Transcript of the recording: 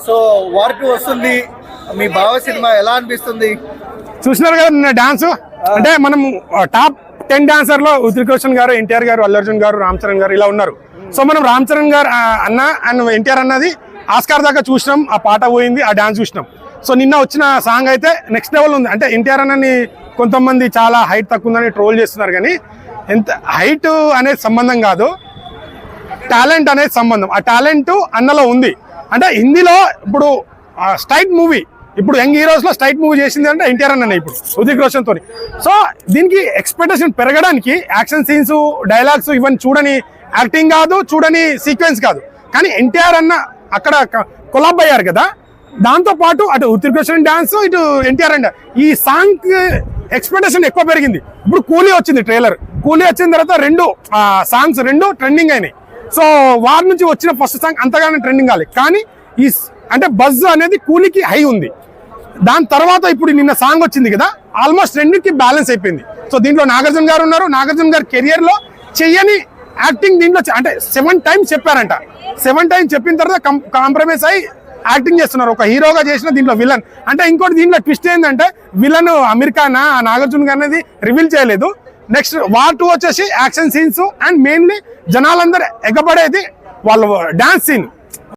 So war 2 వస్తుంది, మీ బావ cinema ఎలా అనిపిస్తుంది? చూసినారు కదా నిన్న డాన్స్, అంటే మనం టాప్ 10 డాన్సర్ లో హృతిక్ రోషన్ గారు, ఎన్టీఆర్ గారు, అల్లు అర్జున్ గారు, రామ్ చరణ్ గారు ఇలా ఉన్నారు. సో మనం రామ్ చరణ్ గారు అన్న అండ్ ఎన్టీఆర్ అన్నది ఆస్కార్ దాకా చూసినాం, ఆ పాట పోయింది, ఆ డాన్స్ చూసినాం. సో నిన్న వచ్చిన సాంగ్ అయితే నెక్స్ట్ లెవెల్ ఉంది. అంటే ఎన్టీఆర్ అన్నని కొంతమంది చాలా హైట్ తక్కువ ఉందని ట్రోల్ చేస్తున్నారు, కానీ ఎంత హైట్ అనేది సంబంధం కాదు, టాలెంట్ అనేది సంబంధం. ఆ టాలెంట్ అన్నలో ఉంది. అంటే హిందీలో ఇప్పుడు స్ట్రైట్ మూవీ, ఇప్పుడు యంగ్ హీరోస్ లో స్ట్రైట్ మూవీ చేసింది అంటే ఎన్టీఆర్ అన్న ఇప్పుడు హృతిక్ రోషన్ తోని. సో దీనికి ఎక్స్పెక్టేషన్ పెరగడానికి యాక్షన్ సీన్స్, డైలాగ్స్ ఇవన్నీ చూడని యాక్టింగ్ కాదు, చూడని సీక్వెన్స్ కాదు, కానీ ఎన్టీఆర్ అన్న అక్కడ కొలాబ్ అయ్యారు కదా. దాంతో పాటు అటు హృతిక్ రోషన్ డాన్స్, ఇటు ఎన్టీఆర్ అండ్ ఈ సాంగ్ ఎక్స్పెక్టేషన్ ఎక్కువ పెరిగింది. ఇప్పుడు కూలీ వచ్చింది, ట్రైలర్ కూలీ వచ్చిన తర్వాత రెండు సాంగ్స్ ట్రెండింగ్ అయినాయి. సో వారి నుంచి వచ్చిన ఫస్ట్ సాంగ్ అంతగానే ట్రెండింగ్ కాలేదు, కానీ ఈ అంటే బజ్ అనేది కూలీకి హై ఉంది. దాని తర్వాత ఇప్పుడు నిన్న సాంగ్ వచ్చింది కదా, ఆల్మోస్ట్ రెండింటికి బ్యాలెన్స్ అయిపోయింది. సో దీంట్లో నాగార్జున గారు ఉన్నారు. నాగార్జున గారు కెరియర్ లో చెయ్యని యాక్టింగ్ దీంట్లో అంటే 7 times చెప్పారంట. 7 times చెప్పిన తర్వాత కాంప్రమైజ్ అయ్యి యాక్టింగ్ చేస్తున్నారు. ఒక హీరోగా చేసిన దీంట్లో విలన్ అంటే. ఇంకోటి దీంట్లో ట్విస్ట్ ఏంటంటే విలన్ అమెరికానా నాగార్జున గారు అనేది రివీల్ చేయలేదు. నెక్స్ట్ వార్ 2 వచ్చేసి యాక్షన్ సీన్స్ అండ్ మెయిన్లీ జనాలందరూ ఎగబడేది వాళ్ళ డాన్స్ సీన్.